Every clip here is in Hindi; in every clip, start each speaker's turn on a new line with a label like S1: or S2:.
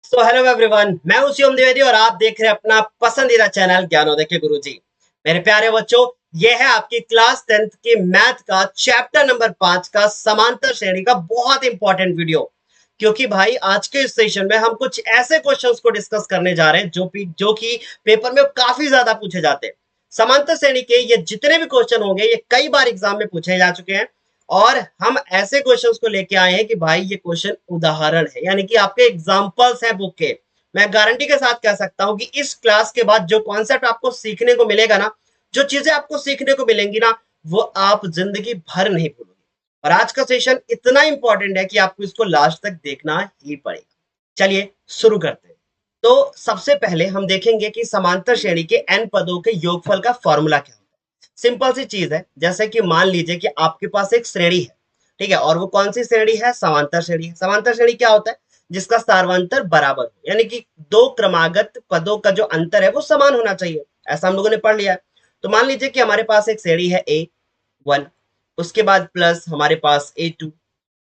S1: सो हेलो एवरीवन, मैं हूं शिवम द्विवेदी और आप देख रहे हैं अपना पसंदीदा चैनल ज्ञानोदय के गुरुजी। मेरे प्यारे बच्चों, ये है आपकी क्लास 10th की मैथ का चैप्टर नंबर 5 का समांतर श्रेणी का बहुत इंपॉर्टेंट वीडियो। क्योंकि भाई आज के इस सेशन में हम कुछ ऐसे क्वेश्चंस को डिस्कस करने जा रहे हैं जो कि पेपर में काफी ज्यादा पूछे जाते हैं। समांतर श्रेणी के ये जितने भी क्वेश्चन होंगे ये कई बार एग्जाम में पूछे जा चुके हैं। और हम ऐसे क्वेश्चंस को लेके आए हैं कि भाई ये क्वेश्चन उदाहरण है, यानी कि आपके एग्जांपल्स हैं बुक के। मैं गारंटी के साथ कह सकता हूं कि इस क्लास के बाद जो कॉन्सेप्ट आपको सीखने को मिलेगा ना, जो चीजें आपको सीखने को मिलेंगी ना, वो आप जिंदगी भर नहीं भूलोगे। और आज का सेशन इतना इंपॉर्टेंट है कि आपको इसको लास्ट तक देखना ही पड़ेगा। चलिए शुरू करते हैं। तो सबसे पहले हम देखेंगे कि समांतर श्रेणी के n पदों के योगफल का फॉर्मूला क्या होता है। सिंपल सी चीज है, जैसे कि मान लीजिए कि आपके पास एक श्रेणी है, ठीक है, और वो कौन सी श्रेणी है? समांतर श्रेणी है। समांतर श्रेणी क्या होता है? जिसका सार्वंतर बराबर हो, यानी कि दो क्रमागत पदों का जो अंतर है वो समान होना चाहिए। ऐसा हम लोगों ने पढ़ लिया है। तो मान लीजिए कि हमारे पास एक श्रेणी है A1, उसके बाद प्लस हमारे पास A2,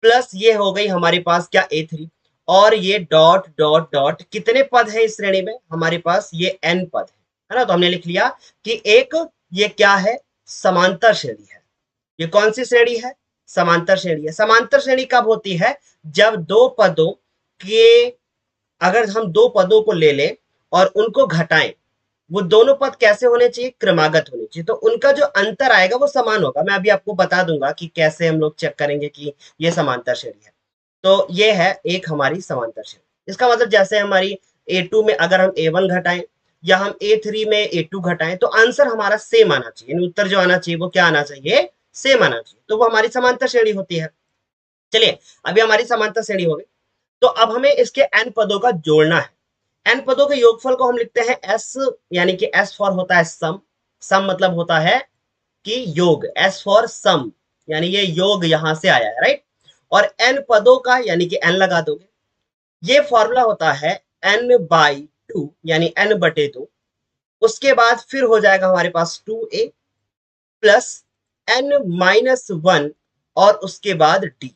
S1: प्लस ये हो गई हमारे पास क्या A3, और ये डॉट डॉट डॉट कितने पद है इस श्रेणी में? हमारे पास ये n पद है ना। तो हमने लिख लिया कि एक ये क्या है? समांतर श्रेणी है। ये कौन सी श्रेणी है? समांतर श्रेणी है। समांतर श्रेणी कब होती है? जब दो पदों के, अगर हम दो पदों को ले लें और उनको घटाएं, वो दोनों पद कैसे होने चाहिए? क्रमागत होने चाहिए। तो उनका जो अंतर आएगा वो समान होगा। मैं अभी आपको बता दूंगा कि कैसे हम लोग चेक करेंगे कि ये समांतर श्रेणी है। तो ये है एक हमारी समांतर श्रेणी। इसका मतलब जैसे हमारी A2 में अगर हम A1 घटाएं या हम A3 में A2 घटाएं तो आंसर हमारा सेम आना चाहिए, यानी उत्तर जो आना चाहिए वो क्या आना चाहिए? सेम आना चाहिए। तो वो हमारी समांतर श्रेणी होती है। चलिए, अभी हमारी समांतर श्रेणी हो गई। तो अब हमें इसके n पदों का जोड़ना है। n पदों के योगफल को हम लिखते हैं s, यानी कि s फॉर होता है सम। सम मतलब होता है कि योग, s फॉर सम, यानी ये योग यहां से आया है, राइट। और n पदों का यानी कि n लगा दोगे। ये फॉर्मूला होता है n/2, यानी n/2। उसके बाद फिर हो जाएगा हमारे पास 2a प्लस n-1 और उसके बाद d।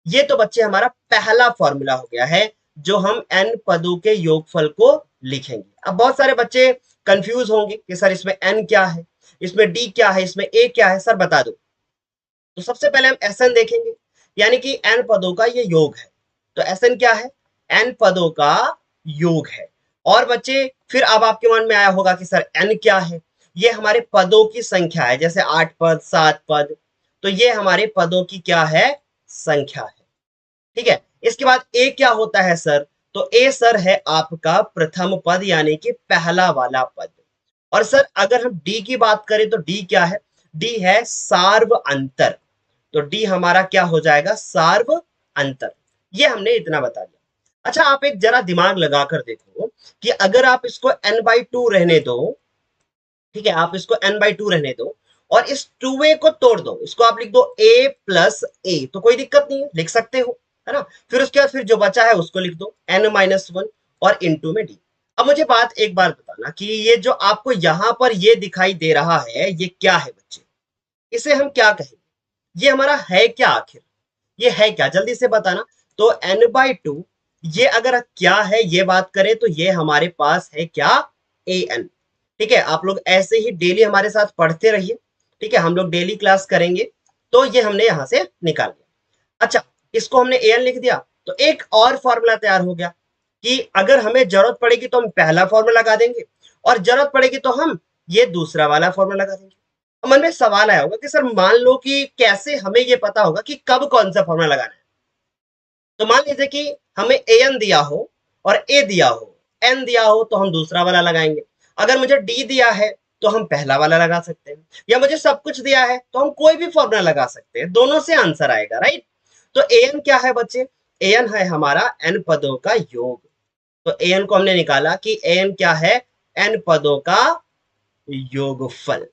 S1: ये तो बच्चे हमारा पहला फॉर्मूला हो गया है जो हम n पदों के योगफल को लिखेंगे। अब बहुत सारे बच्चे कंफ्यूज होंगे कि सर इसमें n क्या है, इसमें d क्या है, इसमें a क्या है, सर बता दो। तो सबसे पहले हम Sn देखेंगे, यानी कि n पदों का ये योग है। तो Sn क्या है? n पदों का योग है। और बच्चे फिर अब आपके मन में आया होगा कि सर n क्या है? ये हमारे पदों की संख्या है, जैसे 8 पद 7 पद। तो ये हमारे पदों की क्या है? संख्या है। ठीक है। इसके बाद ए क्या होता है सर? तो ए सर है आपका प्रथम पद, यानी कि पहला वाला पद। और सर अगर हम डी की बात करें तो डी क्या है? डी है सार्व अंतर। तो डी हमारा क्या हो जाएगा? सार्व अंतर। ये हमने इतना बता दिया। अच्छा, आप एक जरा दिमाग लगाकर देखो कि अगर आप इसको n/2 रहने दो, ठीक है, आप इसको n/2 रहने दो और इस 2a को तोड़ दो, इसको आप लिख दो a प्लस a, तो कोई दिक्कत नहीं है, लिख सकते हो, है ना। फिर उसके बाद फिर जो बचा है उसको लिख दो n-1 और इंटू में d। अब मुझे बात एक बार बताना कि ये जो आपको यहां पर ये दिखाई दे रहा है ये क्या है बच्चे? इसे हम क्या कहेंगे? ये हमारा है क्या आखिर? ये है क्या? जल्दी से बताना। तो n/2 ये अगर क्या है ये बात करें तो ये हमारे पास है क्या? an। ठीक है, आप लोग ऐसे ही डेली हमारे साथ पढ़ते रहिए। ठीक है, हम लोग डेली क्लास करेंगे। तो ये हमने यहां से निकाल लिया। अच्छा, इसको हमने an लिख दिया तो एक और फॉर्मूला तैयार हो गया कि अगर हमें जरूरत पड़ेगी तो हम पहला फॉर्मूला लगा देंगे और जरूरत पड़ेगी तो हम ये दूसरा वाला फॉर्मूला लगा देंगे। अब मन में सवाल आया होगा कि सर मान लो कि कैसे हमें ये पता होगा कि कब कौन सा फॉर्मूला लगाना है? तो मान लीजिए कि हमें an दिया हो और a दिया हो, n दिया हो तो हम दूसरा वाला लगाएंगे। अगर मुझे d दिया है तो हम पहला वाला लगा सकते हैं, या मुझे सब कुछ दिया है तो हम कोई भी फॉर्मूला लगा सकते हैं, दोनों से आंसर आएगा, राइट। तो an क्या है बच्चे? an है हमारा n पदों का योग। तो an को हमने निकाला कि an क्या है? n पदों का योगफल।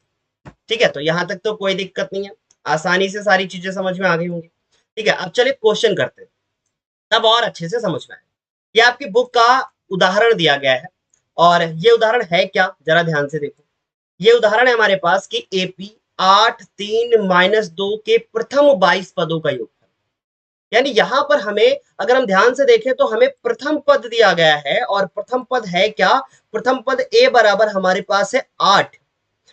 S1: ठीक है, तो यहां तक तो कोई दिक्कत नहीं है, आसानी से सारी चीजें समझ में आ गई होंगी। ठीक है, अब चलिए क्वेश्चन करते हैं, तब और अच्छे से समझ में आए। ये आपकी बुक का उदाहरण दिया गया है और ये उदाहरण है क्या, जरा ध्यान से देखो। ये उदाहरण है हमारे पास कि एपी 8 3 -2 के प्रथम 22 पदों का योगफल। यानी यहां पर हमें अगर हम ध्यान से देखें तो हमें प्रथम पद दिया गया है, और प्रथम पद है क्या? प्रथम पद a बराबर हमारे पास है 8।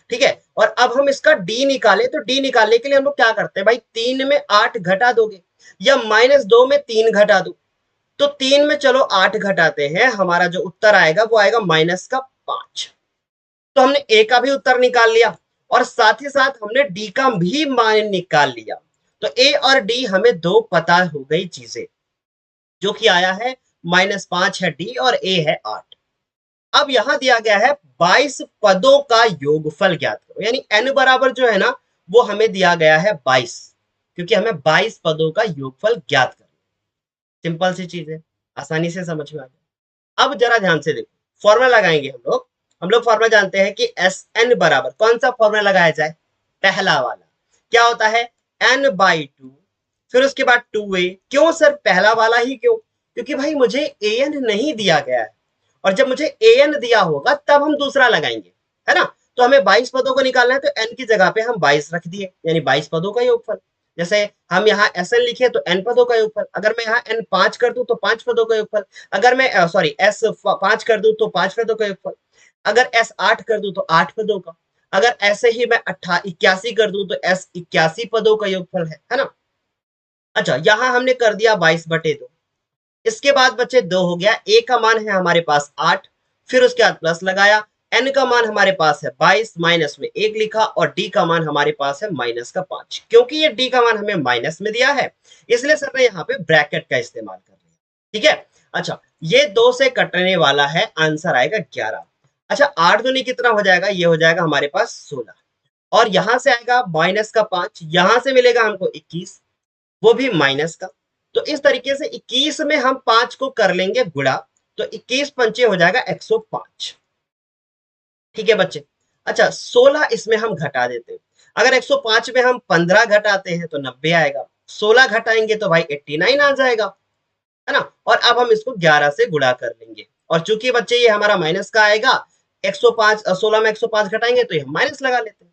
S1: ठीक है, और अब हम इसका d निकाले तो d निकालने के लिए हम लोग क्या करते हैं भाई, 3 में 8 घटा दोगे, या -2 में 3 घटा दो, तो 3 में चलो 8 घटाते हैं, हमारा जो उत्तर आएगा वो आएगा -5। तो हमने ए का भी उत्तर निकाल लिया और साथ ही साथ हमने डी का भी मान निकाल लिया। तो ए और डी हमें दो पता हो गई चीजें, जो कि आया है -5 है डी और ए है 8। अब यहां दिया गया है 22 पदों का योगफल ज्ञात करो, यानी एन बराबर जो है ना वो हमें दिया गया है 22, क्योंकि हमें 22 पदों का योगफल ज्ञात करना। सिंपल सी चीज है, आसानी से समझ में आ गया। अब जरा ध्यान से देखो, फॉर्मूला लगाएंगे हम लोग फॉर्मूला जानते हैं कि एस एन बराबर, कौन सा फॉर्मूला लगाया जाए? पहला वाला। क्या होता है? n/2, फिर उसके बाद 2a। क्यों सर पहला वाला ही क्यों? क्योंकि भाई मुझे an नहीं दिया गया है, और जब मुझे an दिया होगा तब हम दूसरा लगाएंगे, है ना? तो हमें 22 पदों को निकालना है, तो n की जगह पे हम 22 रख दिए, यानी 22 पदों का योगफल। जैसे हम यहाँ SN लिखे तो n पदों का योगफल, अगर मैं यहाँ n 5 कर दूं तो 5 पदों का योगफल, अगर मैं सॉरी s 5 कर दूं तो 5 पदों का योगफल, अगर s 8 कर दूं तो 8 पदों का, अगर ऐसे ही मैं 81 कर दूं तो s 81 पदों का योगफल है ना? अच्छा, यहां हमने कर दिया 22/2। इसके बाद बच्चे 2 हो गया, a का मान है हमारे पास 8, फिर उसके बाद प्लस लगाया, n का मान हमारे पास है 22, माइनस में 1 लिखा, और d का मान हमारे पास है -5। क्योंकि ये d का मान हमें माइनस में दिया है, इसलिए सर ने यहाँ पे ब्रैकेट का इस्तेमाल कर लिया। ठीक है, अच्छा, ये 2 से कटने वाला है, आंसर आएगा 11। अच्छा, 8 दूनी कितना हो जाएगा? ये हो जाएगा हमारे पास 16, और यहां से आएगा -5, यहां से मिलेगा हमको 21, वो भी माइनस का। तो इस तरीके से 21 में हम 5 को कर लेंगे गुणा, तो 21 पंचे हो जाएगा 105। ठीक है बच्चे। अच्छा, 16 इसमें हम घटा देते हैं, अगर 105 में हम 15 घटाते हैं तो 90 आएगा, 16 घटाएंगे तो भाई 89 आ जाएगा, है ना? और अब हम इसको 11 से गुणा कर लेंगे, और चूंकि बच्चे ये हमारा माइनस का आएगा, 105 16 में 105 घटाएंगे तो ये हम माइनस लगा लेते हैं।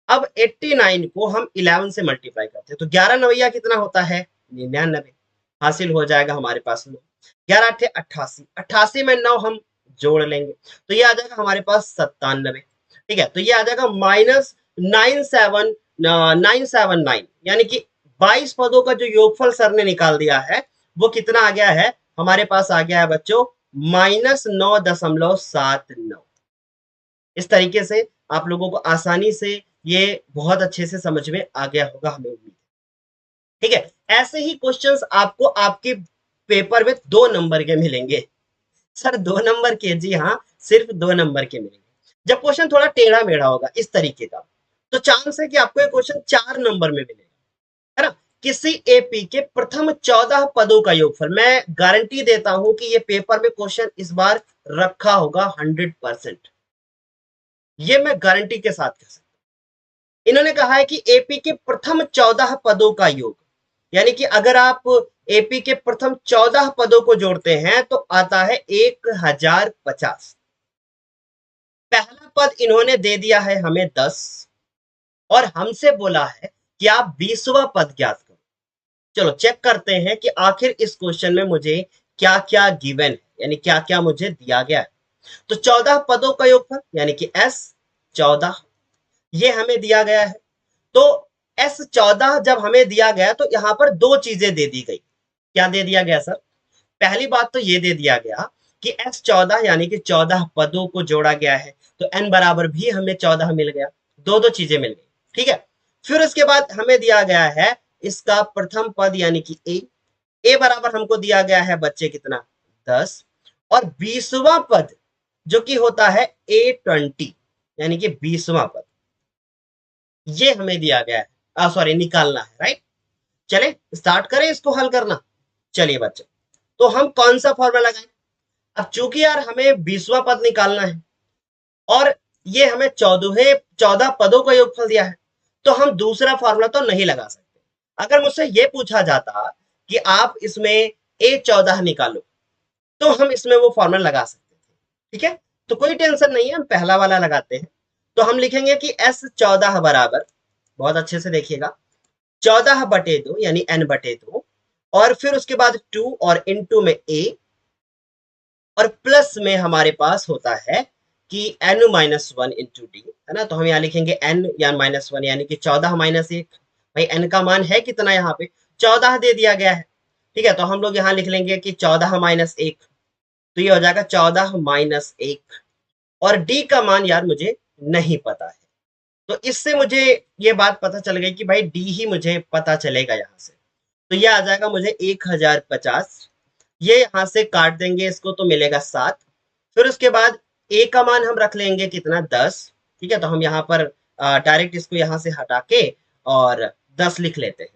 S1: अब 89 को हम 11 से मल्टीप्लाई करते हैं, तो 11 नवैया कितना होता है? 99, हासिल हो जाएगा हमारे पास 9। 11 8 88, 88 में 9 हम जोड़ लेंगे तो ये आ जाएगा हमारे पास 97। ठीक है, तो ये आ जाएगा -979, यानी कि 22 पदों का जो योगफल सर ने निकाल दिया है वो कितना आ गया है? हमारे पास आ गया है बच्चों -9.79। इस तरीके से आप लोगों को आसानी से ये बहुत अच्छे से समझ में आ गया होगा, हमें उम्मीद है। ठीक है, ऐसे ही क्वेश्चंस आपको आपके पेपर में 2 नंबर के मिलेंगे। सर 2 नंबर के? जी हाँ, सिर्फ 2 नंबर के मिलेंगे। जब क्वेश्चन थोड़ा टेढ़ा मेढ़ा होगा इस तरीके का, तो चांस है कि आपको ये क्वेश्चन 4 नंबर में मिलेगा, है ना? किसी एपी के प्रथम 14 पदों का योगफल, मैं गारंटी देता हूं कि ये पेपर में क्वेश्चन इस बार रखा होगा 100%, ये मैं गारंटी के साथ कह सकता हूं। इन्होंने कहा है कि एपी के प्रथम 14 पदों का योग, यानी कि अगर आप एपी के प्रथम 14 पदों को जोड़ते हैं तो आता है 1050। पहला पद इन्होंने दे दिया है हमें 10, और हमसे बोला है कि आप 20वां पद ज्ञात करो। चलो चेक करते हैं कि आखिर इस क्वेश्चन में मुझे क्या क्या गिवन है, यानी क्या क्या मुझे दिया गया है। तो 14 पदों का योगफल यानी कि S 14, ये हमें दिया गया है। तो S 14 जब हमें दिया गया तो यहां पर 2 चीजें दे दी गई। क्या दे दिया गया सर? पहली बात तो ये दे दिया गया कि S 14 यानी कि 14 पदों को जोड़ा गया है, तो n बराबर भी हमें 14 मिल गया, दो चीजें मिल गई। ठीक है, फिर उसके बाद हमें दिया गया है इसका प्रथम पद यानी कि ए बराबर हमको दिया गया है बच्चे कितना? 10, और 20वां पद जो कि होता है A20, यानी कि 20वां पद, ये हमें दिया गया है, सॉरी निकालना है, राइट? चले स्टार्ट करें इसको हल करना। चलिए बच्चे, तो हम कौन सा फॉर्मूला लगाएं? अब चूंकि यार हमें 20वां पद निकालना है और ये हमें 14 पदों का योगफल दिया है, तो हम दूसरा फॉर्मूला तो नहीं लगा सकते। अगर मुझसे ये पूछा जाता कि आप इसमें A14 निकालो, तो हम इसमें वो फॉर्मूला लगा सकते थे। ठीक है, तो कोई टेंशन नहीं है, हम पहला वाला लगाते हैं। तो हम लिखेंगे कि S14 बराबर, बहुत अच्छे से देखिएगा, 14/2 यानी n/2, और फिर उसके बाद 2 और इनटू में a, और प्लस में हमारे पास होता है कि n minus one into D, है ना। तो हम यहाँ लिखेंगे n या माइनस वन, यानी कि 14 माइनस एक। भाई n का मान है कितना, यहाँ पे 14 दे दिया गया है। ठीक है, तो हम लोग यहाँ लिख लेंगे कि 14 माइनस एक, तो ये हो जाएगा 14 माइनस एक। और डी का मान यार मुझे नहीं पता है, तो इससे मुझे ये बात पता चल गई कि भाई डी ही मुझे पता चलेगा यहाँ से। तो ये आ जाएगा मुझे 1050। ये यहाँ से काट देंगे इसको तो मिलेगा 7। फिर उसके बाद ए का मान हम रख लेंगे कितना, 10। ठीक है, तो हम यहाँ पर डायरेक्ट इसको यहाँ से हटा के और 10 लिख लेते हैं।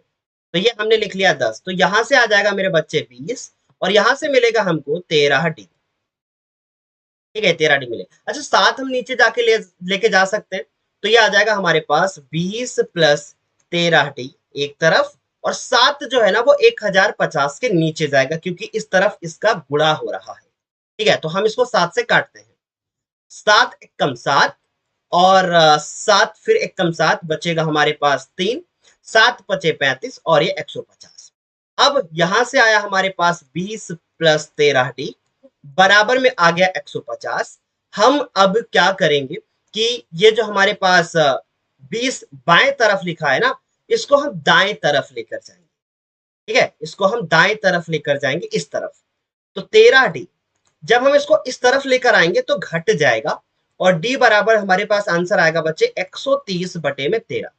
S1: तो ये हमने लिख लिया 10, तो यहाँ से आ जाएगा मेरे बच्चे 20, और यहाँ से मिलेगा हमको 13 डी। ठीक है, 13 डी मिले। अच्छा, 7 हम नीचे जाके लेके जा सकते हैं, तो ये आ जाएगा हमारे पास 20 प्लस 13 डी एक तरफ, और 7 जो है ना वो 1050 के नीचे जाएगा, क्योंकि इस तरफ इसका गुणा हो रहा है। ठीक है, तो हम इसको 7 से काटते हैं। 7 एकम 7, और 7 फिर एकम 7 बचेगा हमारे पास 3, 7 पचे 35, और ये 150। अब यहां से आया हमारे पास 20 प्लस 13 डी बराबर में आ गया 150। हम अब क्या करेंगे कि ये जो हमारे पास 20 बाएं तरफ लिखा है ना, इसको हम दाएं तरफ लेकर जाएंगे। ठीक है, इसको हम दाएं तरफ लेकर जाएंगे, इस तरफ। तो 13 डी जब हम इसको इस तरफ लेकर आएंगे तो घट जाएगा, और डी बराबर हमारे पास आंसर आएगा बच्चे 130 बटे में 13।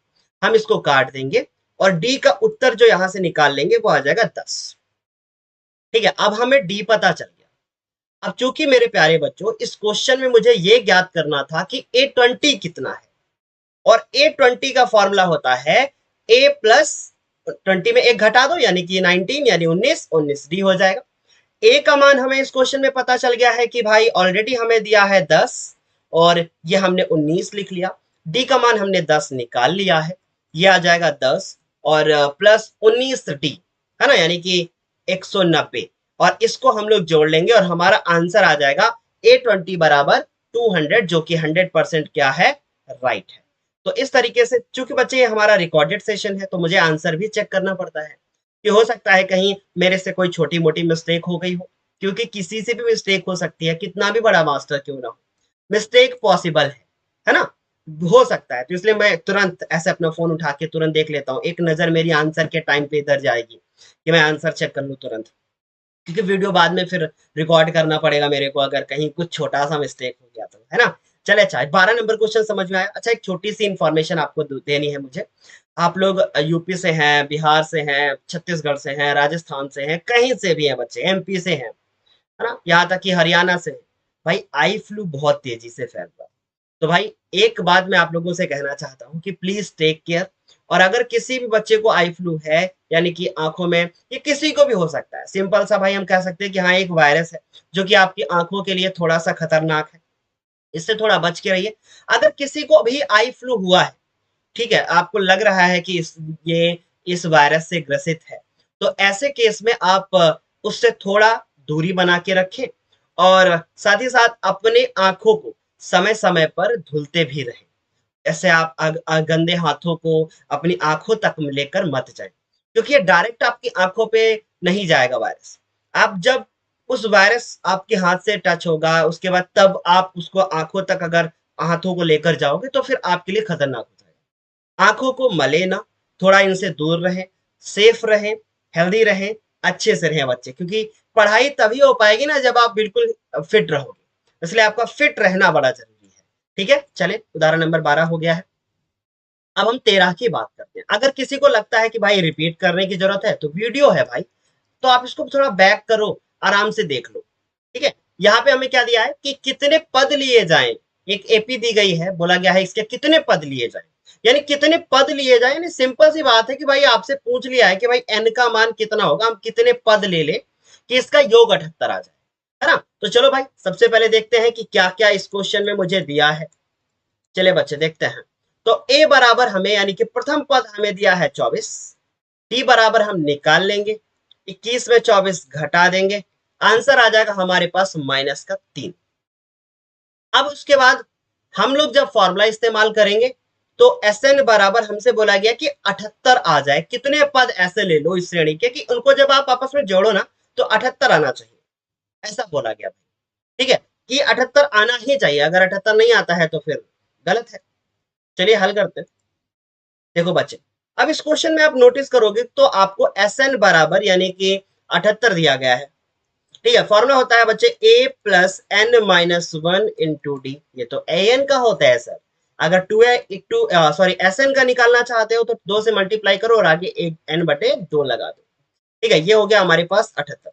S1: हम इसको काट देंगे, और डी का उत्तर जो यहां से निकाल लेंगे वो आ जाएगा 10। ठीक है, अब हमें डी पता चल गया। अब चूंकि मेरे प्यारे बच्चों इस क्वेश्चन में मुझे ये ज्ञात करना था कि A20 कितना है, और A20 का फॉर्मूला होता है A प्लस 20 में एक घटा दो, यानी कि 19, यानी 19, 19 डी हो जाएगा। ए का मान हमें इस क्वेश्चन में पता चल गया है कि भाई ऑलरेडी हमें दिया है 10, और ये हमने 19 लिख लिया। डी का मान हमने 10 निकाल लिया है, ये आ जाएगा 10 और प्लस 19 डी, है ना, यानी कि 190। और इसको हम लोग जोड़ लेंगे और हमारा आंसर आ जाएगा A20 बराबर 200, जो कि 100% क्या है, राइट है। तो इस तरीके से, चूंकि बच्चे ये हमारा रिकॉर्डेड सेशन है, तो मुझे आंसर भी चेक करना पड़ता है कि हो सकता है कहीं मेरे से कोई छोटी मोटी मिस्टेक हो गई हो, क्योंकि किसी से भी मिस्टेक हो सकती है, कितना भी बड़ा मास्टर क्यों ना हो, मिस्टेक पॉसिबल है ना, हो सकता है। तो इसलिए मैं तुरंत ऐसे अपना फोन उठा के तुरंत देख लेता हूँ, एक नजर मेरी आंसर के टाइम पे इधर जाएगी कि मैं आंसर चेक कर लूँ तुरंत, क्योंकि वीडियो बाद में फिर रिकॉर्ड करना पड़ेगा मेरे को, अगर कहीं कुछ छोटा सा मिस्टेक हो गया तो, है ना। चले, अच्छा 12 नंबर क्वेश्चन समझ में आया। अच्छा, एक छोटी सी इंफॉर्मेशन आपको देनी है मुझे। आप लोग यूपी से हैं, बिहार से हैं, छत्तीसगढ़ से हैं, राजस्थान से हैं, कहीं से भी हैं बच्चे, एमपी से हैं, है ना, यहाँ तक कि हरियाणा से। भाई आई फ्लू बहुत तेजी से फैल रहा है, तो भाई एक बात मैं आप लोगों से कहना चाहता हूँ कि प्लीज टेक केयर। और अगर किसी भी बच्चे को आई फ्लू है, यानी कि आंखों में, ये किसी को भी हो सकता है, सिंपल सा भाई हम कह सकते हैं कि हाँ एक वायरस है जो कि आपकी आंखों के लिए थोड़ा सा खतरनाक है, इससे थोड़ा बच के रहिए। अगर किसी को भी आई फ्लू हुआ है, ठीक है, आपको लग रहा है कि ये इस वायरस से ग्रसित है, तो ऐसे केस में आप उससे थोड़ा दूरी बना के रखें, और साथ ही साथ अपने आंखों को समय समय पर धुलते भी रहें। ऐसे आप गंदे हाथों को अपनी आंखों तक लेकर मत जाएं, क्योंकि ये डायरेक्ट आपकी आंखों पे नहीं जाएगा वायरस। आप जब उस वायरस आपके हाथ से टच होगा, उसके बाद तब आप उसको आंखों तक अगर हाथों को लेकर जाओगे तो फिर आपके लिए खतरनाक हो जाएगा। आंखों को मले ना, थोड़ा इनसे दूर रहें, सेफ रहें, हेल्दी रहें, अच्छे से रहें बच्चे, क्योंकि पढ़ाई तभी हो पाएगी ना जब आप बिल्कुल फिट रहोगे, इसलिए आपका फिट रहना बड़ा जरूरी है। ठीक है, चले, उदाहरण नंबर 12 हो गया है। अब हम 13 की बात करते हैं। अगर किसी को लगता है कि भाई रिपीट करने की जरूरत है, तो वीडियो है भाई, तो आप इसको थोड़ा बैक करो, आराम से देख लो। ठीक है, यहाँ पे हमें क्या दिया है कि कितने पद लिए जाएं, एक एपी दी गई है, बोला गया है इसके कितने पद लिए जाएं, यानी कितने पद लिए जाएं। यानी सिंपल सी बात है कि भाई आपसे पूछ लिया है कि भाई एन का मान कितना होगा, हम कितने पद ले ले कि इसका योग 78 आ जाए, है ना। तो चलो भाई सबसे पहले देखते हैं कि क्या क्या इस क्वेश्चन में मुझे दिया है। चले बच्चे देखते हैं। तो ए बराबर हमें, यानी कि प्रथम पद हमें दिया है 24, टी बराबर हम निकाल लेंगे, 21 में 24 घटा देंगे, आंसर आ जाएगा हमारे पास -3। अब उसके बाद हम लोग जब फॉर्मूला इस्तेमाल करेंगे तो Sn बराबर हमसे बोला गया कि 78 आ जाए। कितने पद ऐसे ले लो इस श्रेणी के कि उनको जब आप आपस में जोड़ो ना तो 78 आना चाहिए, ऐसा बोला गया भाई। ठीक है, कि 78 आना ही चाहिए, अगर 78 नहीं आता है तो फिर गलत है। चलिए हल करते हैं। देखो बच्चे, अब इस क्वेश्चन में आप नोटिस करोगे तो आपको Sn बराबर यानी कि 78 दिया गया है। ठीक है, फॉर्मूला होता है बच्चे a plus N minus one into D. ये तो an का होता है सर। अगर सॉरी Sn का निकालना चाहते हो तो 2 से मल्टीप्लाई करो और आगे एक n बटे 2 लगा दो। ठीक है, ये हो गया हमारे पास 78।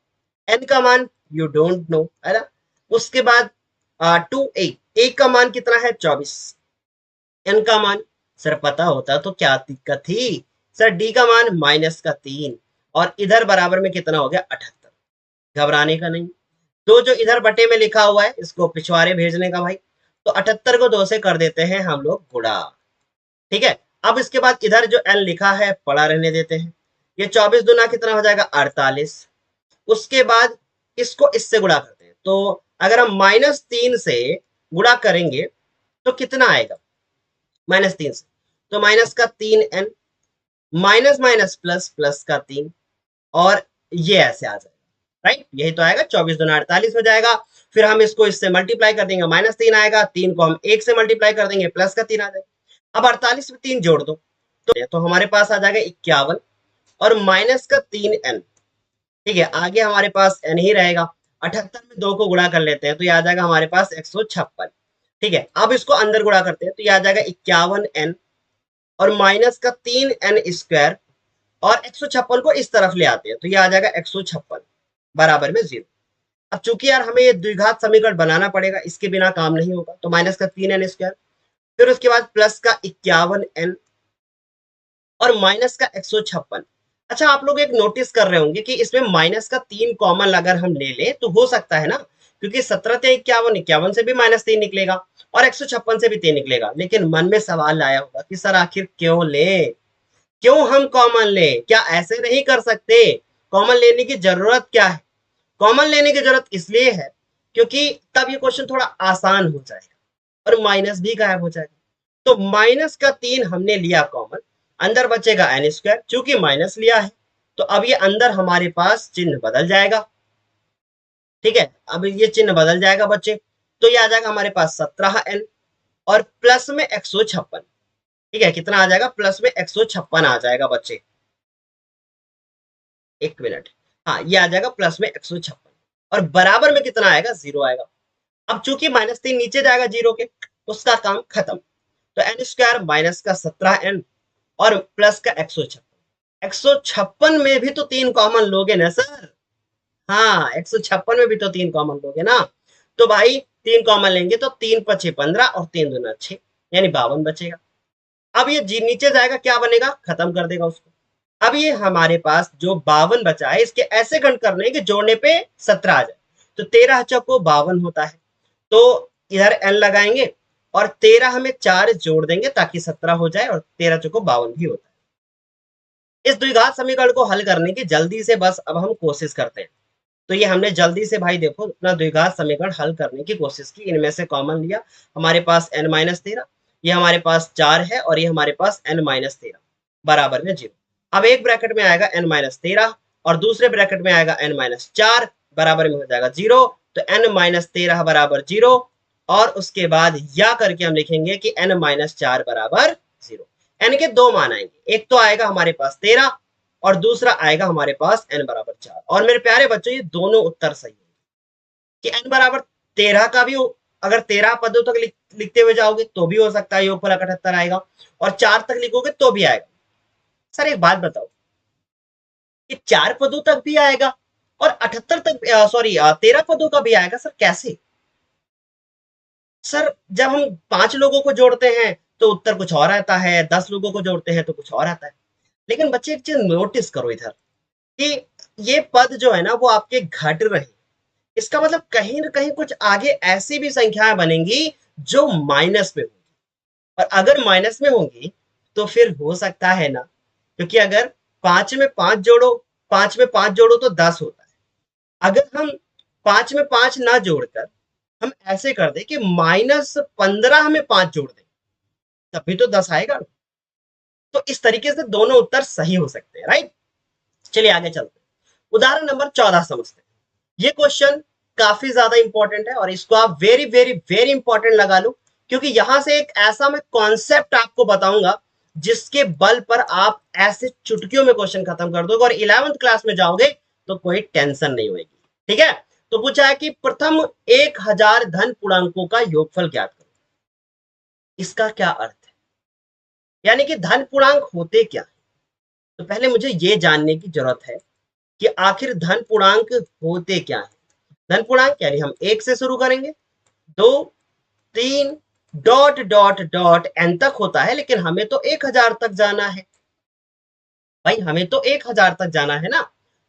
S1: n का मान यू डोंट नो, है ना। उसके बाद 2a, a का मान कितना है 24। n का मान सर पता होता तो क्या दिक्कत थी सर, d का मान माइनस का 3 और इधर बराबर में कितना हो गया 78। घबराने का नहीं, दो जो इधर बटे में लिखा हुआ है इसको पिछवाड़े भेजने का भाई। तो 78 को 2 से कर देते हैं हम लोग गुणा। ठीक है, अब इसके बाद इधर जो n लिखा है पड़ा रहने देते हैं। ये 24 दुना कितना हो जाएगा 48। उसके बाद इसको इससे गुणा करते हैं, तो अगर हम -3 से गुणा करेंगे तो कितना आएगा -3 से, तो माइनस का 3n, minus minus plus, plus का 3, और ये ऐसे आ जाएगा। राइट, यही तो आएगा 24 दुना 48 हो जाएगा। फिर हम इसको इससे मल्टीप्लाई कर देंगे, -3 आएगा, 3 को हम 1 से मल्टीप्लाई कर देंगे, प्लस का 3 आ जाएगा। अब 48 में 3 जोड़ दो तो हमारे पास आ जाएगा 51 और माइनस का 3n। ठीक है, आगे हमारे पास n ही रहेगा। 78 में 2 को गुणा कर लेते हैं तो ये आ जाएगा हमारे पास 156। ठीक है, अब इसको अंदर गुणा करते हैं तो ये आ जाएगा 51n और माइनस का 3n स्क्वायर, और 156 को इस तरफ ले आते हैं तो ये आ जाएगा 156 बराबर में 0। अब चूंकि यार हमें ये द्विघात समीकरण बनाना पड़ेगा, इसके बिना काम नहीं होगा, तो माइनस का 3n स्क्वायर, फिर उसके बाद प्लस का 51n और माइनस का 156। अच्छा, आप लोग एक नोटिस कर रहे होंगे कि इसमें माइनस का 3 कॉमन अगर हम ले लें तो हो सकता है ना, क्योंकि 17 से 51, 51 से भी -3 निकलेगा और 156 से भी 3 निकलेगा। लेकिन मन में सवाल आया होगा कि सर आखिर क्यों ले, क्यों हम कॉमन ले, क्या ऐसे नहीं कर सकते? कॉमन लेने की जरूरत क्या है? कॉमन लेने की जरूरत इसलिए है क्योंकि तब ये क्वेश्चन थोड़ा आसान हो जाएगा और माइनस भी गायब हो जाएगा। तो माइनस का 3 हमने लिया कॉमन, अंदर बचेगा n स्क्वायर, चूंकि माइनस लिया है तो अब ये अंदर हमारे पास चिन्ह बदल जाएगा। ठीक है, अब ये चिन्ह बदल जाएगा बच्चे, तो ये आ जाएगा हमारे पास 17n और प्लस में 156। ठीक है, कितना आ जाएगा प्लस में 156 आ जाएगा बच्चे, एक मिनट, हाँ ये आ जाएगा प्लस में 156 और बराबर में कितना आएगा 0 आएगा। अब चूंकि -3 नीचे जाएगा 0 के, उसका काम खत्म। तो n स्क्वायर माइनस का 17n और प्लस का 156। 156 में भी तो 3 कॉमन लोगे ना सर, हाँ 156 में भी तो 3 कॉमन लोगे ना। तो भाई 3 कॉमन लेंगे तो 3 × 5 = 15 और 3 दूना 6 यानी 52 बचेगा। अब ये जी नीचे जाएगा, क्या बनेगा, खत्म कर देगा उसको। अब ये हमारे पास जो 52 बचा है इसके ऐसे गण करने कि जोड़ने पे 17 आ जाए, तो 13 चौको 52 होता है। तो इधर n लगाएंगे और 13 हमें 4 जोड़ देंगे ताकि 17 हो जाए और 13 चौको 52 भी होता है। इस द्विघात समीकरण को हल करने की जल्दी से बस अब हम कोशिश करते हैं। तो ये हमने जल्दी से भाई देखो अपना द्विघात समीकरण हल करने की कोशिश की, इनमें से कॉमन लिया, हमारे पास n-13, ये हमारे पास 4 है और ये हमारे पास n-13 बराबर में 0। अब एक ब्रैकेट में आएगा n-13 और दूसरे ब्रैकेट में आएगा n-4 बराबर में हो जाएगा 0। तो n-13 बराबर 0 और उसके बाद या करके हम लिखेंगे कि n-4 बराबर 0। n के दो मान आएंगे, एक तो आएगा हमारे पास 13 और दूसरा आएगा हमारे पास n बराबर 4। और मेरे प्यारे बच्चों ये दोनों उत्तर सही है कि n बराबर 13 का भी अगर 13 पदों तक लिखते हुए जाओगे तो भी हो सकता है योगफल 78 आएगा, और 4 तक लिखोगे तो भी आएगा। सर एक बात बताओ कि 4 पदों तक भी आएगा और 78 तक, सॉरी 13 पदों का भी आएगा, सर कैसे? सर जब हम 5 लोगों को जोड़ते हैं तो उत्तर कुछ और आता है, 10 लोगों को जोड़ते हैं तो कुछ और आता है। लेकिन बच्चे एक चीज नोटिस करो इधर कि ये पद जो है ना वो आपके घट रहे हैं, इसका मतलब कहीं ना कहीं कुछ आगे ऐसी भी संख्याएं बनेंगी जो माइनस में होंगी, और अगर माइनस में होंगी तो फिर हो सकता है ना, क्योंकि अगर 5 में 5 जोड़ो, 5 में 5 जोड़ो तो 10 होता है। अगर हम 5 में 5 ना जोड़कर हम ऐसे कर दे कि -15 में 5 जोड़ दें तब भी तो 10 आएगा ना। तो इस तरीके से दोनों उत्तर सही हो सकते हैं, राइट। चलिए आगे चलते हैं, उदाहरण नंबर 14 समझते हैं। ये क्वेश्चन काफी ज्यादा इंपॉर्टेंट है और इसको आप वेरी वेरी वेरी इंपॉर्टेंट लगा लो, क्योंकि यहां से एक ऐसा मैं कॉन्सेप्ट आपको बताऊंगा जिसके बल पर आप ऐसे चुटकियों में क्वेश्चन खत्म कर दोगे और 11th क्लास में जाओगे तो कोई टेंशन नहीं होगी। ठीक है, तो पूछा है कि प्रथम 1000 धन पूर्णांकों का योगफल ज्ञात करो। इसका क्या अर्थ है, यानी कि धन पूर्णांक होते क्या है। तो पहले मुझे यह जानने की जरूरत है कि आखिर धन पूर्णांक होते क्या है। धन पूर्णांक यानी हम 1 से शुरू करेंगे, 2, 3 डॉट डॉट डॉट एन तक होता है, लेकिन हमें तो 1000 तक जाना है भाई, हमें तो 1000 तक जाना है ना,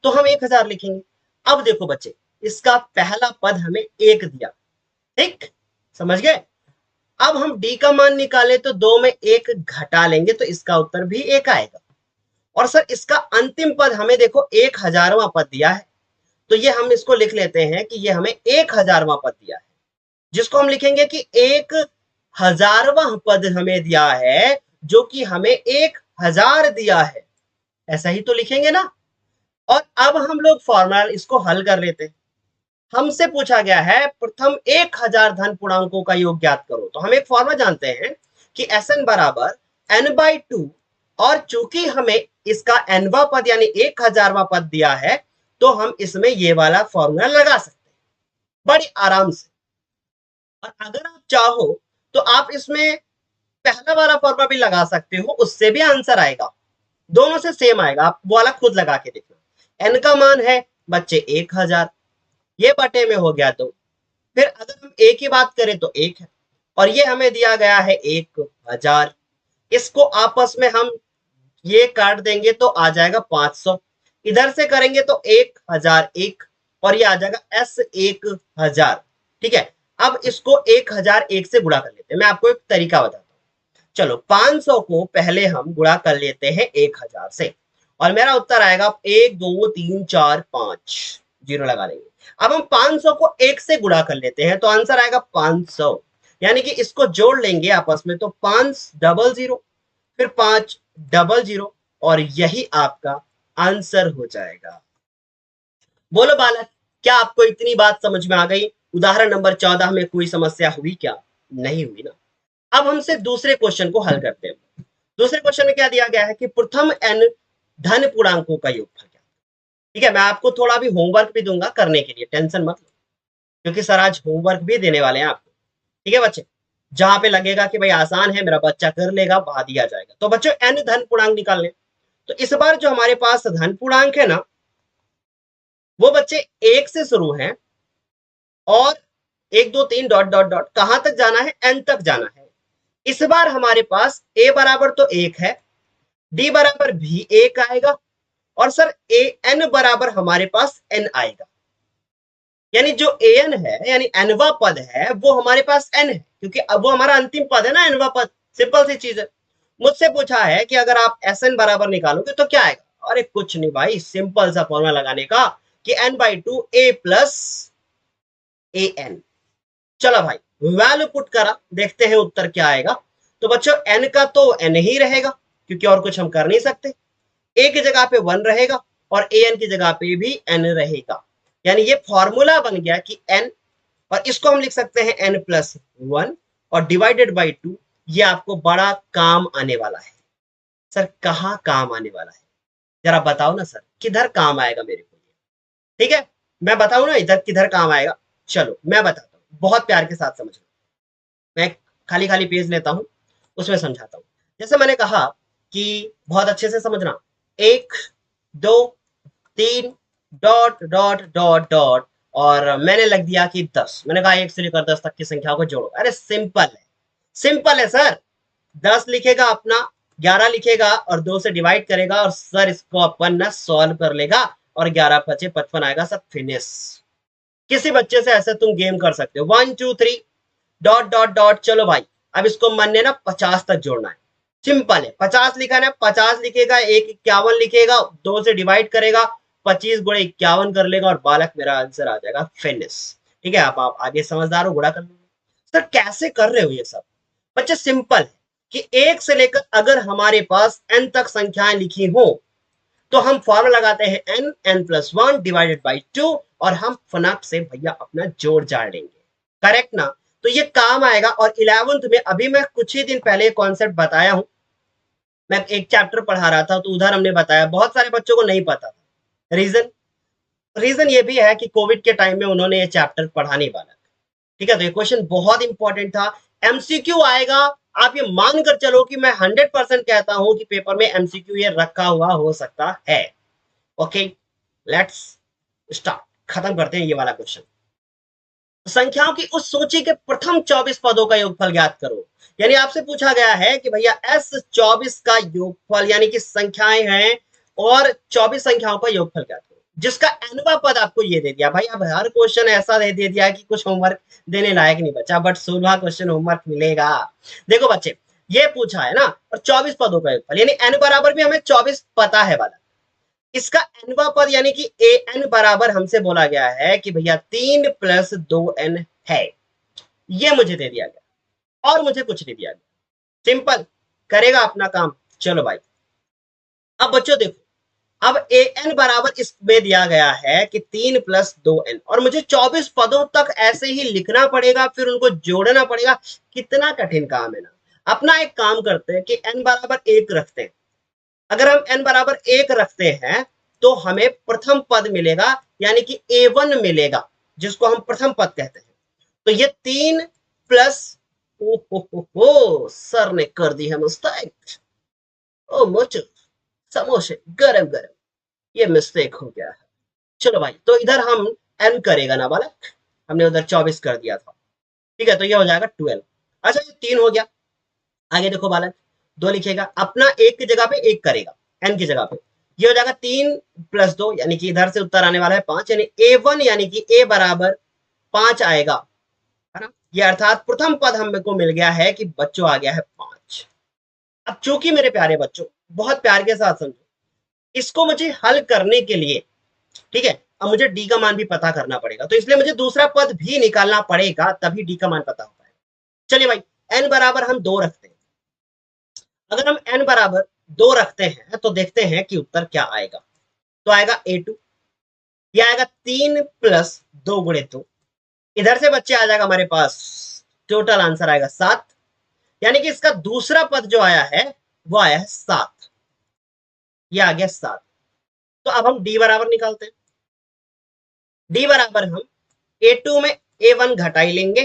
S1: तो हम 1000 लिखेंगे। अब देखो बच्चे, इसका पहला पद हमें 1 दिया, ठीक, समझ गए। अब हम डी का मान निकाले तो 2 में 1 घटा लेंगे तो इसका उत्तर भी 1 आएगा। और सर इसका अंतिम पद हमें देखो 1000वां पद दिया है, तो ये हम इसको लिख लेते हैं कि ये हमें 1000वां पद दिया है, जिसको हम लिखेंगे कि 1000वां पद हमें दिया है, जो कि हमें 1000 दिया है, ऐसा ही तो लिखेंगे ना। और अब हम लोग फॉर्मूला इसको हल कर लेते हैं। हमसे पूछा गया है प्रथम 1000 धन पूर्णांकों का योग ज्ञात करो, तो हम एक फॉर्मूला जानते हैं कि Sn बराबर n/2, और चूंकि हमें इसका nवां पद यानी 1000वां पद दिया है, तो हम इसमें ये वाला फॉर्मूला लगा सकते हैं बड़ी आराम से। और अगर आप चाहो तो आप इसमें पहला वाला फॉर्मूला भी लगा सकते हो, उससे भी आंसर आएगा, दोनों से सेम आएगा, आप वो वाला खुद लगा के देखना। n का मान है बच्चे 1000, ये बटे में हो गया, तो फिर अगर हम a की बात करें तो 1 है, और ये हमें दिया गया है 1000। इसको आपस में हम ये काट देंगे तो आ जाएगा 500, इधर से करेंगे तो 1001, और ये आ जाएगा S1000। ठीक है, अब इसको 1001 से गुणा कर लेते हैं, मैं आपको एक तरीका बताता हूं। चलो 500 को पहले हम गुणा कर लेते हैं 1000 से, और मेरा उत्तर आएगा 1 2 3 4 5, जीरो लगा लेंगे। अब हम 500 को 1 से गुणा कर लेते हैं तो आंसर आएगा 500, यानी कि इसको जोड़ लेंगे आपस में तो 500, फिर 500, और यही आपका आंसर हो जाएगा। बोलो बालक, क्या आपको इतनी बात समझ में आ गई। उदाहरण नंबर 14 में कोई समस्या हुई क्या, नहीं हुई ना। अब हमसे दूसरे क्वेश्चन को हल करते हैं। दूसरे क्वेश्चन में क्या दिया गया है कि प्रथम n धन पूर्णांकों का योगफल क्या। ठीक है, मैं आपको थोड़ा भी होमवर्क भी दूंगा करने के लिए, टेंशन मत लो, क्योंकि सर आज होमवर्क भी देने वाले हैं आपको। ठीक है बच्चे, जहां पे लगेगा कि भाई आसान है मेरा बच्चा कर लेगा, वहां दिया जाएगा। तो बच्चों n धन पूर्णांक निकालने, तो इस बार जो हमारे पास धन पूर्णांक है ना, वो बच्चे 1 से शुरू है, और 1 2 3 डॉट डॉट डॉट कहां तक जाना है, n तक जाना है। इस बार हमारे पास a बराबर तो 1 है, d बराबर भी 1 आएगा, और सर n बराबर हमारे पास n आएगा, यानी जो an है यानी nवा पद है वो हमारे पास n है, क्योंकि अब वो हमारा अंतिम पद है ना, nवा पद। सिंपल सी चीज है। मुझसे पूछा है कि अगर आप Sn बराबर निकालोगे तो क्या आएगा। अरे कुछ नहीं भाई, सिंपल सा फॉर्मूला लगाने का कि n/2 a प्लस an। चलो भाई वैल्यू पुट करा, देखते हैं उत्तर क्या आएगा। तो बच्चों n का तो n ही रहेगा, क्योंकि और कुछ हम कर नहीं सकते। a की जगह पे 1 रहेगा और an की जगह पे भी n रहेगा, यानी ये फॉर्मूला बन गया कि n, और इसको हम लिख सकते हैं n+1 और डिवाइडेड बाई 2। ये आपको बड़ा काम आने वाला है। सर कहाँ काम आने वाला है, जरा बताओ ना सर, किधर काम आएगा मेरे को। ठीक है, मैं बताऊं ना इधर किधर काम आएगा। चलो मैं बताता हूँ, बहुत प्यार के साथ समझना। मैं खाली खाली पेज लेता हूं, उसमें समझाता हूं। जैसे मैंने कहा कि बहुत अच्छे से समझना, 1 2 3 डॉट डॉट डॉट डॉट, और मैंने लग दिया कि 10। मैंने कहा 1 से लेकर 10 तक की संख्या को जोड़ो। अरे सिंपल है, सिंपल है सर। 10 लिखेगा अपना, 11 लिखेगा और 2 से डिवाइड करेगा, और सर इसको अपन ना सॉल्व कर लेगा, और 11 5 55 आएगा, सब फिनिश। किसी बच्चे से ऐसे तुम गेम कर सकते हो। 1 2 3 डॉट डॉट डॉट। चलो भाई अब इसको मन ने ना 50 तक जोड़ना है। सिंपल है, 50 लिखा है, 50 लिखेगा, 1 51 लिखेगा, 2 से डिवाइड करेगा, 25 गुणे 51 कर लेगा, और बालक मेरा आंसर आ जाएगा फिनिश। ठीक है, आप आगे समझदार हो, गुणा कर लो। सर कैसे कर रहे हो ये सब। बच्चे सिंपल है, कि 1 से लेकर अगर हमारे पास n तक संख्याएं लिखी हो तो हम फॉर्मूला लगाते हैं n+1 डिवाइडेड बाई 2 और हम फटाक से भैया अपना जोड़ जाड़ लेंगे। करेक्ट ना? तो ये काम आएगा। और 11th में अभी मैं कुछ ही दिन पहले कॉन्सेप्ट बताया हूं, मैं एक चैप्टर पढ़ा रहा था तो उधर हमने बताया, बहुत सारे बच्चों को नहीं पता था। रीजन ये भी है कि कोविड के टाइम में उन्होंने ये चैप्टर पढ़ा नहीं पाया। ठीक है, तो ये क्वेश्चन बहुत इंपॉर्टेंट था, एमसीक्यू आएगा। आप ये मान कर चलो कि मैं 100% कहता हूं कि पेपर में एमसीक्यू ये रखा हुआ हो सकता है। ओके, लेट्स स्टार्ट, खत्म करते हैं ये वाला क्वेश्चन। संख्याओं की उस सूची के प्रथम 24 पदों का योगफल ज्ञात करो। यानी आपसे पूछा गया है कि भैया S24 का योगफल, यानी कि संख्याएं हैं और 24 संख्याओं का योगफल ज्ञात करो, जिसका nवां पद आपको ये दे दिया। भाई अब हर क्वेश्चन ऐसा दे दिया कि कुछ होमवर्क देने लायक नहीं बचा, बट 16 क्वेश्चन होमवर्क मिलेगा। देखो बच्चे, ये पूछा है ना, और 24 पदों का योगफल, यानी n बराबर भी हमें 24 पता है वाला। इसका nवां पद यानी कि an बराबर हमसे बोला गया है कि भैया 3 + 2n है, ये मुझे दे दिया गया और मुझे कुछ नहीं दिया गया। सिंपल, करेगा अपना काम। चलो भाई, अब बच्चों देखो, अब an बराबर इसमें दिया गया है कि 3 + 2n, और मुझे 24 पदों तक ऐसे ही लिखना पड़ेगा, फिर उनको जोड़ना पड़ेगा। कितना कठिन काम है ना। अपना एक काम करते हैं कि n बराबर 1 रखते हैं। अगर हम n बराबर 1 रखते हैं तो हमें प्रथम पद मिलेगा, यानी कि a1 मिलेगा, जिसको हम प्रथम पद कहते हैं। तो ये 3 प्लस, ओ सर ने कर दी है मिस्टेक। ओ मोचो, समोसे गरम गरम, ये मिस्टेक हो गया है। चलो भाई, तो इधर हम n करेगा ना बालक, हमने उधर 24 कर दिया था। ठीक है, तो ये हो जाएगा 12। अच्छा, ये 3 हो गया। आगे देखो बालक, 2 लिखेगा, अपना 1 की जगह पे 1 करेगा, n की जगह पे। ये हो जाएगा 3 + 2, यानी कि इधर से उत्तर आने वाला है 5, यानी a1 यानी कि a बराबर 5 आएगा, है ना। ये अर्थात प्रथम पद हमको मिल गया है कि बच्चों आ गया है 5। अब चूंकि मेरे प्यारे बच्चों, बहुत प्यार के साथ समझो, इसको मुझे हल करने के लिए, ठीक है, अब मुझे डी का मान भी पता करना पड़ेगा, तो इसलिए मुझे दूसरा पद भी निकालना पड़ेगा, तभी डी का मान पता हो पाएगा। चलिए भाई, n बराबर हम 2 रखते हैं। अगर हम n बराबर 2 रखते हैं तो देखते हैं कि उत्तर क्या आएगा। तो आएगा a2, ये आएगा 3 + 2 × 2। इधर से बच्चे आ जाएगा हमारे पास, टोटल आंसर आएगा 7, यानी कि इसका दूसरा पद जो आया है वो आया है 7, ये आ गया 7। तो अब हम डी बराबर निकालते हैं। डी बराबर हम a2 में a1 घटाई लेंगे,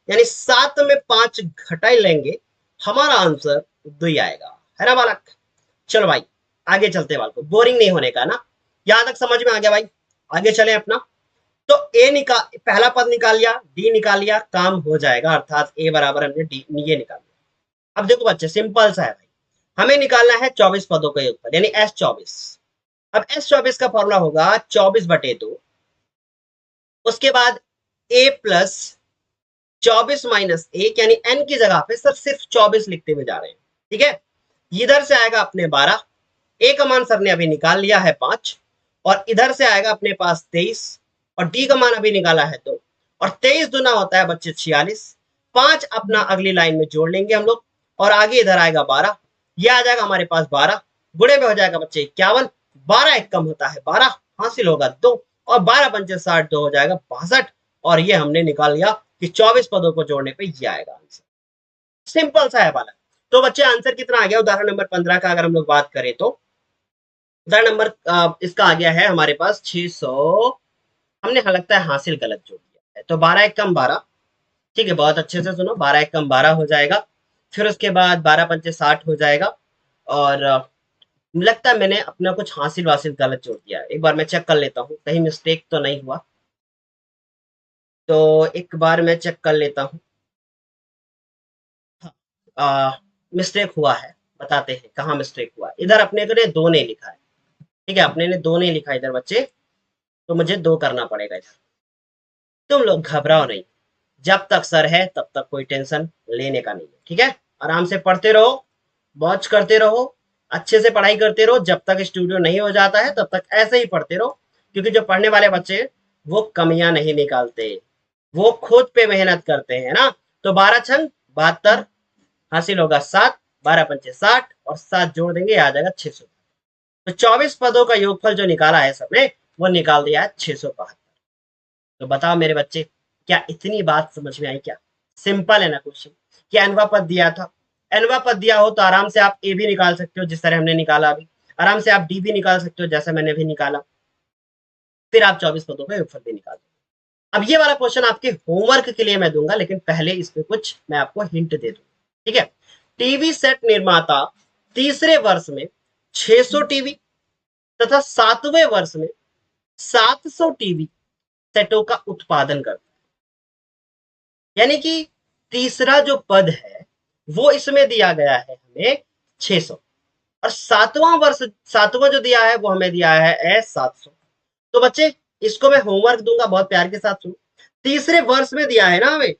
S1: यानी 7 में 5 घटाई लेंगे, हमारा आंसर 2 आएगा, है ना बालक। चलो भाई, आगे चलते हैं, बालक बोरिंग नहीं होने का ना, यहां तक समझ में आ गया भाई। आगे चले अपना, तो ए निकाल, पहला पद निकाल लिया, डी निकाल लिया, काम हो जाएगा, अर्थात ए बराबर हमने डी ये निकाल लिया। अब देखो बच्चे, सिंपल सा है भाई, हमें निकालना है 24 पदों का योगफल, यानी S24। अब S24 का फॉर्मूला होगा 24/2, उसके बाद a + 24 - 1, यानी n की जगह पे सर सिर्फ 24 लिखते हुए जा रहे हैं। ठीक है, इधर से आएगा अपने 12, a का मान सर ने अभी निकाल लिया है 5, और इधर से आएगा अपने पास 23, और d का मान अभी निकाला है 2, और 23 दूना होता है बच्चे 46। 5 अपना अगली लाइन में जोड़ लेंगे हम लोग, और आगे इधर आएगा 12, ये आ जाएगा हमारे पास 12, गुणे में हो जाएगा बच्चे 51, 12 एक कम होता है 12, हासिल होगा 2, और 12 × 5 = 60, 2 हो जाएगा 62, और ये हमने निकाल लिया कि 24 पदों को जोड़ने पे ये आएगा आंसर। सिंपल सा है बालक। तो बच्चे आंसर कितना आ गया उदाहरण नंबर 15 का अगर हम लोग बात करें तो, उदाहरण नंबर इसका आ गया है हमारे पास 600, हमने लगता है हासिल गलत जोड़ दिया है, तो 12 एक कम 12, ठीक है, बहुत अच्छे से सुनो, 12 एक कम 12 हो जाएगा, फिर उसके बाद 12 × 5 = 60 हो जाएगा, और लगता है मैंने अपना कुछ हासिल वासिल गलत जोड़ दिया है, एक बार मैं चेक कर लेता हूँ कहीं मिस्टेक तो नहीं हुआ, तो एक बार मैं चेक कर लेता हूँ। मिस्टेक हुआ है, बताते हैं कहाँ मिस्टेक हुआ। इधर अपने ने 2 नहीं लिखा है, ठीक है, अपने ने 2 नहीं लिखा इधर बच्चे, तो मुझे 2 करना पड़ेगा इधर। तुम लोग घबराओ नहीं, जब तक सर है तब तक कोई टेंशन लेने का नहीं है, ठीक है, आराम से पढ़ते रहो, वॉच करते रहो, अच्छे से पढ़ाई करते रहो, जब तक स्टूडियो नहीं हो जाता है तब तक ऐसे ही पढ़ते रहो, क्योंकि जो पढ़ने वाले बच्चे वो कमियां नहीं निकालते, वो खुद पे मेहनत करते हैं ना। तो 12 × 6 = 72, हासिल होगा 7, 12 पंचे 60 और 7 जोड़ देंगे, आ जाएगा 600। तो 24 पदों का योगफल जो निकाला है सबने, वो निकाल दिया है 672। तो बताओ मेरे बच्चे, क्या इतनी बात समझ में आई क्या? सिंपल है ना क्वेश्चन। क्या एनवा पद दिया था, एनवा पद दिया हो तो आराम से आप ए भी निकाल सकते हो, जिस तरह हमने निकाला अभी। आराम से आप डी भी निकाल सकते हो, जैसा मैंने भी निकाला। फिर आप 24 पदों का योगफल भी निकाल दो। अब ये वाला क्वेश्चन आपके होमवर्क के लिए मैं दूंगा, लेकिन पहले इसमें कुछ मैं आपको हिंट दे दूंगा, ठीक है। टीवी सेट निर्माता तीसरे वर्ष में 600 टीवी तथा 7वें वर्ष में 700 टीवी सेटों का उत्पादन करता है। यानी कि तीसरा जो पद है वो इसमें दिया गया है हमें 600, और सातवां जो दिया है वो हमें दिया है 700। तो बच्चे इसको मैं होमवर्क दूंगा, बहुत प्यार के साथ सुनो। तीसरे वर्ष में दिया है ना हमें,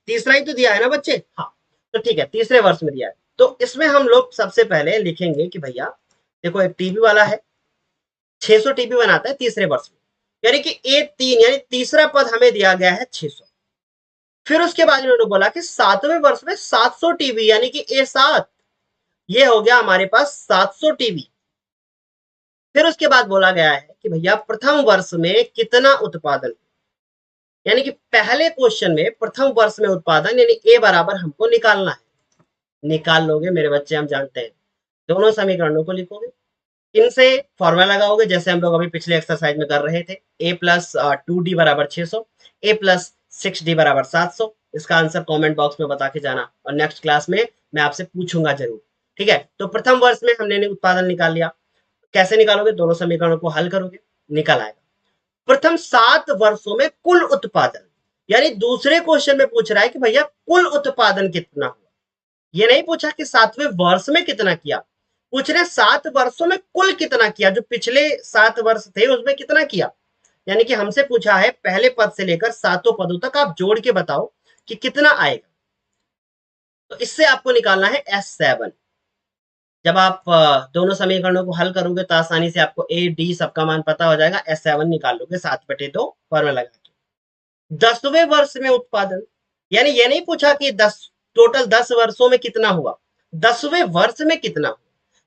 S1: तीसरा ही तो दिया है ना बच्चे, हाँ। तो ठीक है, तीसरे वर्ष में दिया है, तो इसमें हम लोग सबसे पहले लिखेंगे कि भैया देखो, एक टीवी वाला है 600 टीवी बनाता है तीसरे वर्ष में, यानी कि A3 यानी तीसरा पद हमें दिया गया है 600। फिर उसके बाद इन्होंने बोला कि 7वें वर्ष में 700 टीवी यानी कि A7, ये हो गया हमारे पास 700 टीवी। फिर उसके बाद बोला गया है कि भैया प्रथम वर्ष में कितना उत्पादन, यानी कि पहले क्वेश्चन में प्रथम वर्ष में उत्पादन यानी ए बराबर हमको निकालना है। निकाल लोगे मेरे बच्चे, हम जानते हैं। दोनों समीकरणों को लिखोगे, इनसे फॉर्मूला लगाओगे, जैसे हम लोग अभी पिछले एक्सरसाइज में कर रहे थे। ए प्लस 2d बराबर 600, ए प्लस 6d बराबर 700। इसका आंसर कमेंट बॉक्स में बता के जाना, और नेक्स्ट क्लास में मैं आपसे पूछूंगा जरूर, ठीक है। तो प्रथम वर्ष में हमने उत्पादन निकाल लिया। कैसे निकालोगे? दोनों समीकरणों को हल करोगे, निकल आएगा। प्रथम 7 वर्षों में कुल उत्पादन, यानी दूसरे क्वेश्चन में पूछ रहा है कि भैया कुल उत्पादन कितना हुआ। ये नहीं पूछा कि 7वें वर्ष में कितना किया, पूछ रहे 7 वर्षों में कुल कितना किया, जो पिछले 7 वर्ष थे उसमें कितना किया। यानी कि हमसे पूछा है पहले पद से लेकर 7 पदों तक आप जोड़ के बताओ कि कितना आएगा। तो इससे आपको निकालना है S7। जब आप दोनों समीकरणों को हल करोगे तो आसानी से आपको ए डी सबका मान पता हो जाएगा। S7 निकाल लोगे 7/2 फॉर्मूला लगा के। 10वें वर्ष में उत्पादन, यानी ये नहीं पूछा कि 10 वर्षों में कितना हुआ, 10वें वर्ष में कितना हुआ।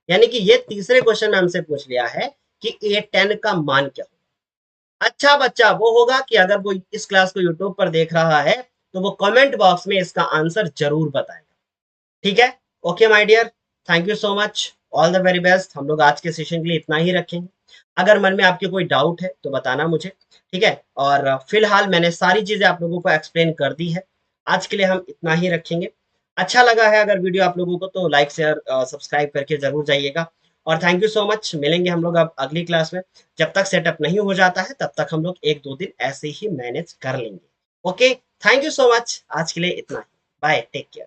S1: यानी कि ये तीसरे क्वेश्चन में हमसे पूछ लिया है कि A10 का मान क्या होगा। अच्छा बच्चा वो होगा कि अगर वो इस क्लास को यूट्यूब पर देख रहा है तो वो कमेंट बॉक्स में इसका आंसर जरूर बताएगा, ठीक है। Okay my dear, thank you so much, all the very best. हम लोग आज के सेशन के लिए इतना ही रखेंगे। अगर मन में आपके कोई डाउट है तो बताना मुझे, ठीक है। और फिलहाल मैंने सारी चीजें आप लोगों को एक्सप्लेन कर दी है। आज के लिए हम इतना ही रखेंगे। अच्छा लगा है अगर वीडियो आप लोगों को, तो लाइक शेयर सब्सक्राइब करके जरूर जाइएगा। और थैंक यू सो मच, मिलेंगे हम लोग अब अगली क्लास में। जब तक सेटअप नहीं हो जाता है तब तक हम लोग 1-2 दिन ऐसे ही मैनेज कर लेंगे। Okay, thank you so much, आज के लिए इतना ही। Bye, take care.